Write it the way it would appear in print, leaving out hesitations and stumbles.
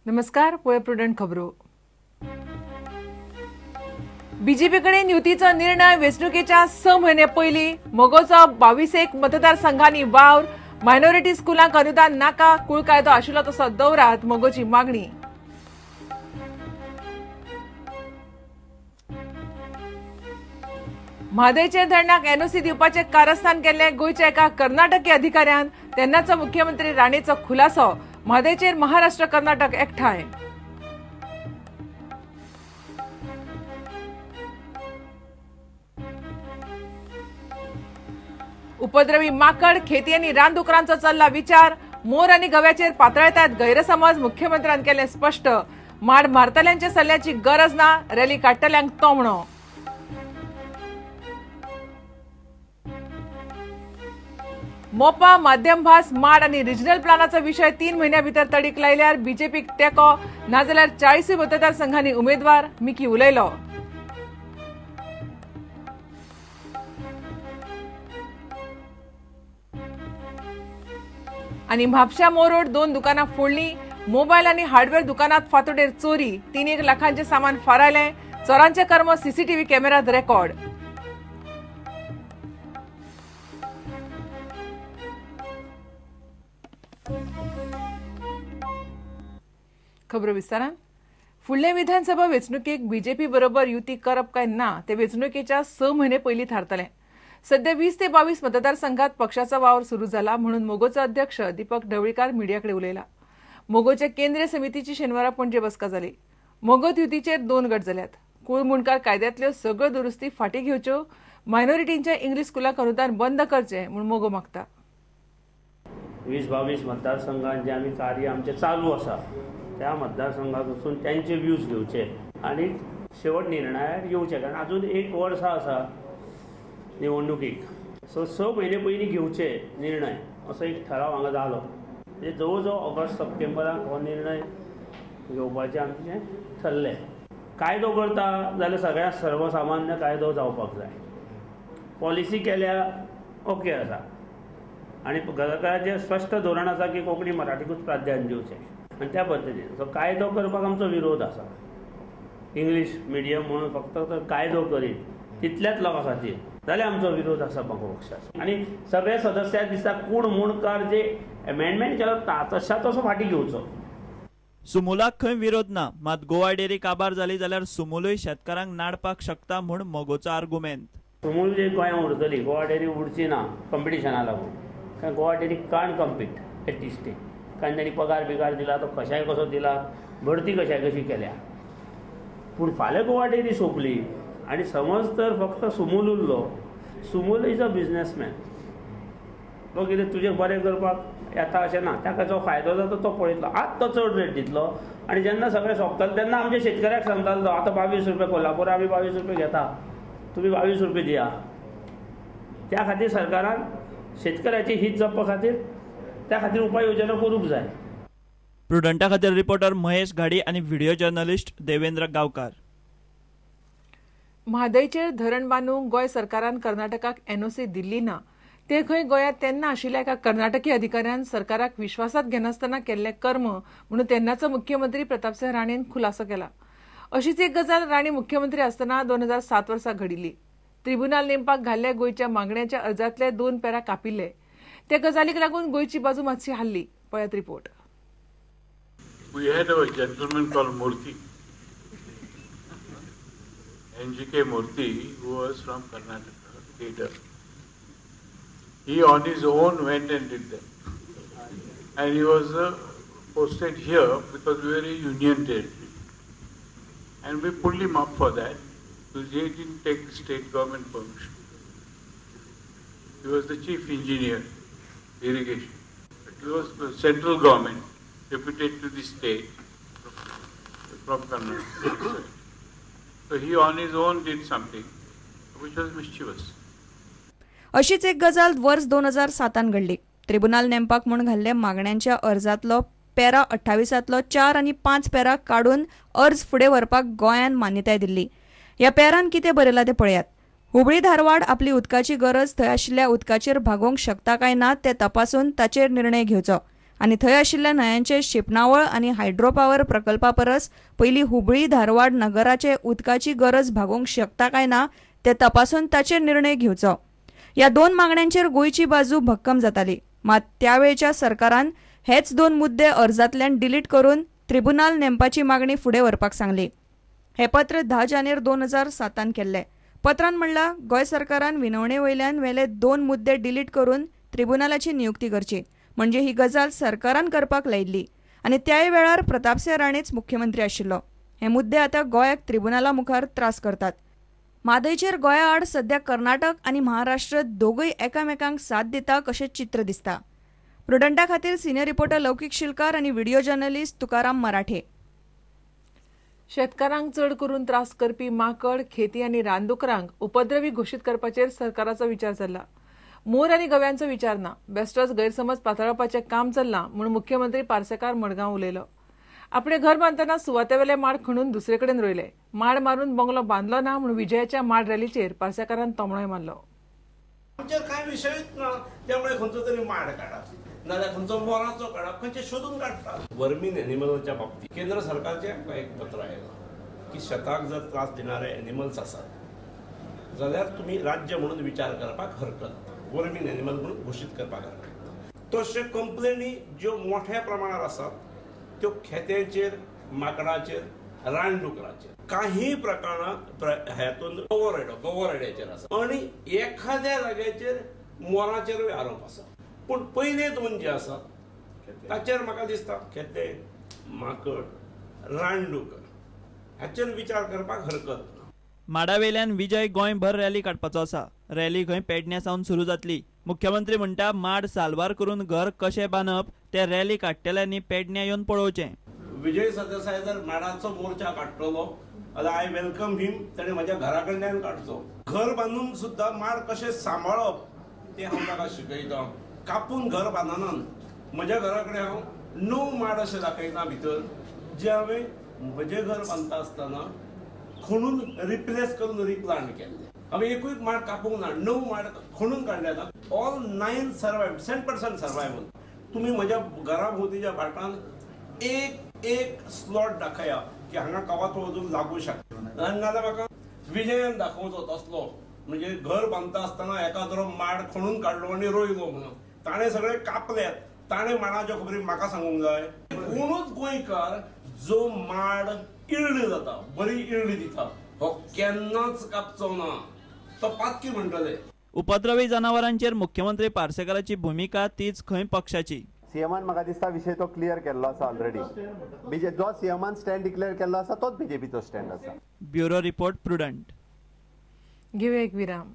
नमस्कार. पळय प्रुडंट खबरो. बीजेपी कडेन युतीचो निर्णय वेंचणुकेच्या 6 म्हयने पयलीं मोगोचो 22 मतदारसंघांनी वावर मायनॉरिटी स्कुलांक अनुदान नाका कुळ कायदो आशिल्लो तसो दवरात मोगोची मागणी. म्हादयचेर धरणाक एनओसी दिवपाचे कारस्थान केल्ले गोंयच्या एका कर्नाटकी अधिकाऱ्यान तेन्नाचो मुख्यमंत्री राणेचो खुलासो. म्हादयचेर महाराष्ट्र कर्नाटक एकठांय. उपद्रवी माकड खेती आनी रानडुकरांचो चल्ला विचार. मोर आनी गव्याचेर पातळटात गैरसमज. मुख्यमंत्र्यान केले स्पश्ट. माड मारतल्यांच्या सल्ल्याची गरज ना. रॅली काडटल्यांक तोमणो. मोपा माध्यम भास माड आनी रिजनल प्लानाचो विशय 3 म्हयन्या भितर तडीक लायल्यार बीजेपीक तेंको नाजाल्यार 40 मतदारसंघांनी उमेदवार. मिकी उलयलो. आनी म्हापशा मोरोड 2 दुकानां फोडली. मोबायल आनी हार्डवेअर दुकानात फांतोडेर चोरी. 3 लाखांचे सामान फारायले. चोरांचे कर्म सीसीटीव्ही कॅमेरात रेकॉर्ड. खबर विस्तारान. फुडले विधानसभा वेंचणुकेक बीजेपी बरोबर युती करप काय ना ते वेंचणुकेच्या 6 म्हयने पयलीं थारतले. सध्या 20 ते 22 मतदारसंघात पक्षाचा वावर सुरू जाला म्हणून मोगोचो अध्यक्ष दीपक ढवळीकार मिडियाकडे उलयला. मोगोच्या केंद्रीय समितीची शेनवारा पणजे बसका जाली. मोगोत युतीचेर 2 गट जाल्यात. कुळ मुणकार कायद्यांतल्यो सगळ्यो दुरुस्ती फाटीं घेवच्यो. मायनॉरिटींच्या इंग्लीश स्कुलांक अनुदान बंद करचें म्हूण मोगो मागता. 20-22 मतदारसंघात जे आम्ही कार्य आमचे चालू आसा त्या मतदारसंघात वचून त्यांचे व्ह्यूज घेवचे आणि शेवट निर्णयार येवचे. कारण अजून 1 वर्स आसा निवडणुकीक. सो 6 म्हयने पयलीं घेवचे निर्णय असो एक ठराव हांगा जालो. म्हणजे जवळ जवळ ऑगस्ट सप्टेंबराक हो निर्णय घेवपाचें आमचें ठरलें. कायदो करता जाल्यार सगळ्यात सर्वसामान्य कायदो जावपाक जाय. पॉलिसी केल्या ओके आसा आणि घराचे स्पश्ट धोरण आसा की कोंकणी मराठीकूच प्राधान्य दिवचें आनी त्या पद्दतीन सो कायदो करपाक आमचो विरोध आसा. इंग्लीश मिडियम म्हणून फक्त तर कायदो करीत तितल्याच लोकां खातीर जाल्यार आमचो विरोध आसा पक्षाचो. आनी सगळे सदस्य दिसता कूड मुणकार जे एमेंडमेंट केलो तशा तसो फाटीं घेवचो. सुमुलाक खंय विरोध ना. मात गोवा डेरी काबार जाली जाल्यार सुमुलूय शेतकारांक नाडपाक शकता म्हूण मोगोचो आर्ग्युमेंट. सुमूल जे गोंयांत उरतली गोवा डेरी उरची ना कॉम्पिटिशना लागून. कारण गोवा डेरी काण कम्पीट एट दी स्टेज. कारण तांणी पगार बिगार दिला तो कशाय कसो दिला भरती कशी केल्या. पूण फाल्यां गोवा डेरी सोंपली आनी समज तर फक्त सुमूल उरलो. Sumul is a businessman. तो कितें तुजें बरें करपाक येता अशें ना. ताका जो फायदो जाता तो पळयतलो. आज तो चड रेट दितलो आनी जेन्ना सगळें सोंपतलें तेन्ना आमच्या शेतकऱ्याक सांगतालो तो आतां 22 रुपया कोल्हापूर आमी 22 रुपया घेता तुमी 22 रुपया दिया. त्या खातीर सरकारान शेतकऱ्याची हीत जपपा खातीर त्या खातीर उपाय योजना करूंक जाय. प्रुडंटा खातीर रिपोर्टर महेश घाडी आनी व्हिडिओ जर्नलिस्ट देवेंद्र गांवकार. म्हादयचेर धरण बांदूंक गोंय सरकारान कर्नाटकाक एनओसी दिल्ली ना. ते खंय गोंयांत तेन्ना आशिल्ल्या एका कर्नाटकी अधिकाऱ्यान सरकाराक विश्वासात घेनासतना केल्ले कर्म म्हणून तेन्नाचो मुख्यमंत्री प्रतापसिंह राणेन खुलासो केला. अशीच एक गजाल राणे मुख्यमंत्री आसतना 2007 वर्सा घडिल्ली. ट्रिब्युनल नेमपाक घाल्ले गोंयच्या मागण्यांच्या अर्जातले 2 पेरा कापिल्ले. त्या गजालीक लागून गोंयची बाजू मातशी हाल्ली. पळयात report. We had a gentleman called Murthy, NGK Murthy, who was from Karnataka, Kedah. He on his own went and did that. And he was posted here because we were a union territory. And we pulled him up for that because he didn't take the state government permission. He was the chief engineer, irrigation. It was the central government deputed to the state from Karnataka. So he on his own did something which was mischievous. अशीच एक गजाल वर्स 2007 घडली. Tribunal नेमपाक म्हूण घाल्ले मागण्यांच्या अर्जातलो पेरा 28तलो 4 आनी 5 पेरा काडून अर्ज फुडें व्हरपाक गोंयान मान्यताय दिल्ली. ह्या पेरान कितें बरयलां तें पळयात. हुबळी धारवाड आपली उदकाची गरज थंय आशिल्ल्या उदकाचेर भागोवंक शकता काय ना तें तपासून ताचेर निर्णय घेवचो. आनी थंय आशिल्ल्या न्हंयांचे शिपणावळ आनी हायड्रो पावर प्रकल्पा परस पयलीं हुबळी धारवाड नगराचे उदकाची गरज भागोवंक शकता काय ना ते तपासून ताचेर निर्णय घेवचो. ह्या 2 मागण्यांचेर गोंयची बाजू भक्कम जाताली. मात त्या वेळच्या सरकारान हेच 2 मुद्दे अर्जांतल्यान डिलीट करून ट्रिब्युनल नेमपाची मागणी फुडें व्हरपाक सांगली. हे पत्र 10 जानेर 2007 केल्ले. पत्रांत म्हणला गोंय सरकारान विनवणे वयल्यान वेले 2 मुद्दे डिलीट करून ट्रिब्युनलाची नियुक्ती करची, म्हणजे ही गजाल सरकारान करपाक लायिल्ली आनी त्याय वेळार प्रतापसिंह राणेच मुख्यमंत्री आशिल्लो. हे मुद्दे आतां गोंयाक ट्रिब्युनला मुखार त्रास करतात. म्हादयचेर गोंया आड सध्या कर्नाटक आनी महाराष्ट्र दोगूय एकामेकांक साथ दिता कशें चित्र दिसता. प्रुडंटा खातीर सिनियर रिपोर्टर लौकीक शिलकार आनी व्हिडिओ जर्नलिस्ट तुकाराम मराठे. शेतकारांक चड करून त्रास करपी माकड, खेती आनी रानडुकरांक उपद्रवी घोशीत करपाचेर सरकाराचो विचार चल्ला. मोर आनी गव्यांचो विचार ना. बेस्टोच गैरसमज पातळावपाचें काम चल्लां म्हूण मुख्यमंत्री पार्सेकार मडगांव उलयलो. आपणे घर बांदतना सुवातेवेले माड खणून दुसरे कडेन रोयले. माड मारून बंगलो बांदलो ना म्हूण विजयाच्या माड रॅलीचेर पार्सेकारान तोमणोय मारलो. आमचेर कांय विशयच ना, त्यामुळे खंयचो तरी माड काडप नाल्यार खंयचो मोराचो काडप खंयचे सोदून काडटात. वर्मीन एनिमलाच्या बाबतीत केंद्र सरकारचें एक पत्र आयलां की शेताक जर त्रास दिणारे एनिमल्स आसात जाल्यार तुमी राज्य म्हणून विचार करपाक हरकत, वर्मीन एनिमल म्हणून घोशीत करपाक हरकत. तशे कंप्लेनी ज्यो मोठ्या प्रमाणात आसात त्यो खेत्यांचेर, माकडाचेर, रानडुकराचेर, काही प्रकारांत हातून गोवरेड्याचेर आसा आनी एखाद्या जाग्याचेर मोराचेरूय आरोप आसा. पूण पयले 2 जे आसात ताचेर म्हाका दिसता खेते, माकड, रानडुकर हाचेर विचार करपाक हरकत ना. माडावेल्यान विजय गोंयभर रॅली काडपाचो आसा. रॅली खंय पेडण्या सावन सुरू जातली. मुख्यमंत्री म्हणटा माड सालवार करून घर कशें बांदप ते रॅली काडटल्यांनी पेडण्या येवन पळोवचें. विजय सरदेसाय जर माडाचो मोर्चा काडटलो जाल्यार आय वेलकम हिम. ताणें म्हज्या घरा कडल्यान काडचो. घर बांदून सुद्दां माड कशें सांबाळप तें हांव ताका शिकयता. कापून घर बांदनात. म्हज्या घरा कडेन हांव 9 माड अशें दाखयता भितर जे हांवें म्हजें घर बांदता आसतना खणून रिप्लेस करून रिप्लांट केल्ले. हांवें एकूय माड कापूंक ना. 9 माड खणून काडले आतां. All 9 survive, 100% survival. तुमी म्हज्या घरा भोंवतीच्या भाटान एक स्लॉट दाखया की हांगा कवा तो अजून लागू शकता. नाजाल्यार म्हाका विजयान दाखोवचो तसलो, म्हणजे घर बांदता आसतना एकाद्रो माड खणून काडलो आनी रोयलो म्हणून. ताणें सगळे कापल्यात. ताणें माडाच्यो खबरी म्हाका सांगूंक जाय. कोणूच गोंयकार जो माड इल्ड जाता, बरी इल्ड दिता, हो केन्नाच कापचो ना. तो पातकी म्हणटले. उपद्रवी जनावरांचेर मुख्यमंत्री पार्सेकाराची भुमिका तीच खंय पक्षाची. सीएमान म्हाका दिसता विशय तो क्लियर केल्लो आसा ऑलरेडी. जो सीएमान स्टँड डिक्लेअर केल्लो आसा तोच बीजेपीचो स्टँड आसा. Bureau report prudent. घेऊया एक विराम.